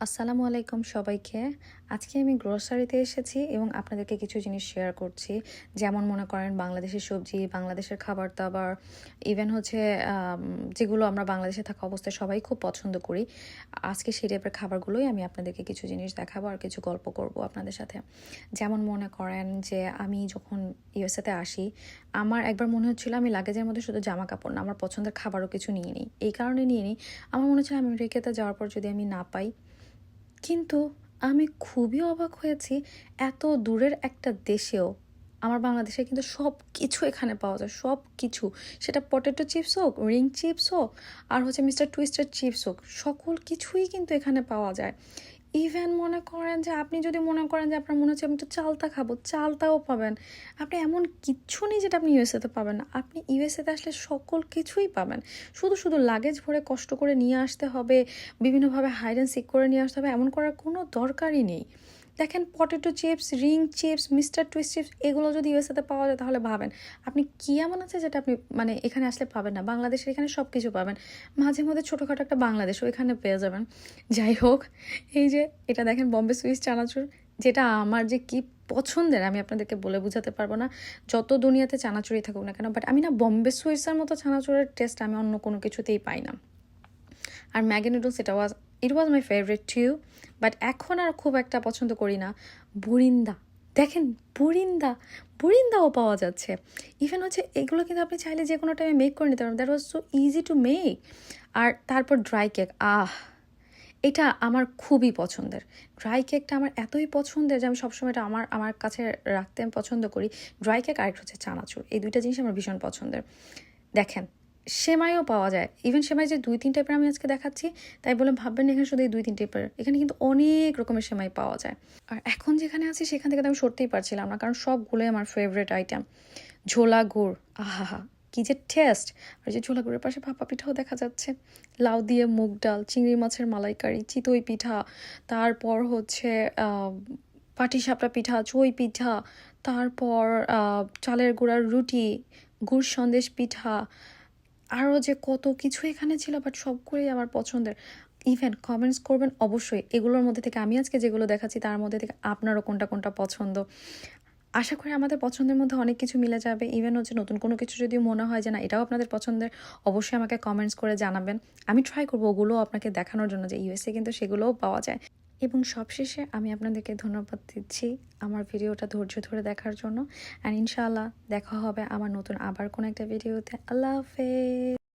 আসসালামু আলাইকুম সবাইকে। আজকে আমি গ্রোসারিতে এসেছি এবং আপনাদেরকে কিছু জিনিস শেয়ার করছি। যেমন মনে করেন বাংলাদেশের সবজি, বাংলাদেশের খাবার-দাবার, ইভেন হচ্ছে যেগুলো আমরা বাংলাদেশে থাকা অবস্থায় সবাই খুব পছন্দ করি। আজকে সেই টাইপের খাবারগুলোই আমি আপনাদেরকে কিছু জিনিস দেখাবো আর কিছু গল্প করব আপনাদের সাথে। যেমন মনে করেন যে আমি যখন ইউএসএতে আসি, আমার একবার মনে হচ্ছিল আমি লাগেজের মধ্যে শুধু জামা-কাপড় না, আমার পছন্দের খাবারও কিছু নিয়ে নিই। এই কারণে নিয়ে নিই, আমার মনে হচ্ছিল আমেরিকাতে যাওয়ার পর যদি আমি না পাই, কিন্তু আমি খুবই অবাক হয়েছি এত দূরের একটা দেশেও আমার বাংলাদেশে কিন্তু সব কিছু এখানে পাওয়া যায়, সব কিছু। সেটা পটেটো চিপস হোক, রিং চিপস হোক, আর হচ্ছে মিস্টার টুইস্টার চিপস হোক, সকল কিছুই কিন্তু এখানে পাওয়া যায়। ইভেন মনে করেন যে আপনি যদি মনে করেন যে আপনার মনে হচ্ছে আমি তো চালতা খাবো, চালতাও পাবেন। আপনি এমন কিচ্ছু নেই যেটা আপনি ইউএসএতে পাবেন না। আপনি ইউএসএতে আসলে সকল কিছুই পাবেন। শুধু শুধু লাগেজ ভরে কষ্ট করে নিয়ে আসতে হবে, বিভিন্নভাবে হাইড অ্যান্ড সিক করে নিয়ে আসতে হবে, এমন করার কোনো দরকারই নেই। দেখেন potato chips, ring chips, mister twist chips, এগুলো যদি ইউএসএতে পাওয়া যায় তাহলে ভাবেন আপনি কী এমন আছে যেটা আপনি মানে এখানে আসলে পাবেন না। বাংলাদেশের এখানে সব কিছু পাবেন, মাঝে মধ্যে ছোটোখাটো একটা বাংলাদেশও এখানে পেয়ে যাবেন। যাই হোক, এই যে এটা দেখেন বম্বে সুইস চানাচুর, যেটা আমার যে কি পছন্দের আমি আপনাদেরকে বলে বোঝাতে পারবো না। যত দুনিয়াতে চানাচুরই থাকুক না কেন, বাট আমি না বম্বে সুইসের মতো চানাচুরের টেস্ট আমি অন্য কোনো কিছুতেই পাই না। আর Maggi noodles, it was my favourite too, but এখন আর খুব একটা পছন্দ করি না। বুরিন্দা, দেখেন বুরিন্দাও পাওয়া যাচ্ছে। ইভেন হচ্ছে এগুলো কিন্তু আপনি চাইলে যে কোনো টাইমে মেক করে নিতে পারবেন, that was so easy to make. আর তারপর ড্রাই কেক, এটা আমার খুবই পছন্দের। ড্রাই কেকটা আমার এতই পছন্দের যে আমি সবসময় এটা আমার আমার কাছে রাখতে আমি পছন্দ করি। ড্রাই কেক আর একটা হচ্ছে চানাচুর, এই দুইটা জিনিস আমার ভীষণ পছন্দের। দেখেন সেমাইও পাওয়া যায়। ইভেন সেমাই যে 2-3 টাইপের আমি আজকে দেখাচ্ছি, তাই বলে ভাববেন না এখানে শুধু এই 2-3 টাইপের, এখানে কিন্তু অনেক রকমের সেমাই পাওয়া যায়। আর এখন যেখানে আছি সেখান থেকে তো আমি সরতেই পারছিলাম না, কারণ সবগুলোই আমার ফেভারিট আইটেম। ঝোলা গুড়, আহা কি যে টেস্ট! আর যে ঝোলা গুড়ের পাশে ভাপা পিঠাও দেখা যাচ্ছে, লাউ দিয়ে মুগ ডাল, চিংড়ি মাছের মালাইকারি, চিতই পিঠা, তারপর হচ্ছে পাটিসাপটা পিঠা, চই পিঠা, তারপর চালের গুঁড়ার রুটি, গুড় সন্দেশ পিঠা, আরও যে কত কিছু এখানে ছিল, বাট সবগুলোই আমার পছন্দের। ইভেন কমেন্টস করবেন অবশ্যই এগুলোর মধ্যে থেকে, আমি আজকে যেগুলো দেখাচ্ছি তার মধ্যে থেকে আপনারও কোনটা কোনটা পছন্দ। আশা করি আমাদের পছন্দের মধ্যে অনেক কিছু মিলে যাবে। ইভেন হচ্ছে নতুন কোনো কিছু যদি মনে হয় যে না এটাও আপনাদের পছন্দের, অবশ্যই আমাকে কমেন্টস করে জানাবেন। আমি ট্রাই করবো ওগুলোও আপনাকে দেখানোর জন্য যে ইউএসএ কিন্তু সেগুলোও পাওয়া যায়। এবং সবশেষে আমি আপনাদেরকে ধন্যবাদ দিচ্ছি আমার ভিডিওটা ধৈর্য ধরে দেখার জন্য। অ্যান্ড ইনশাআল্লাহ দেখা হবে আমার নতুন আবার কোনো একটা ভিডিওতে। আল্লাহ হাফেজ।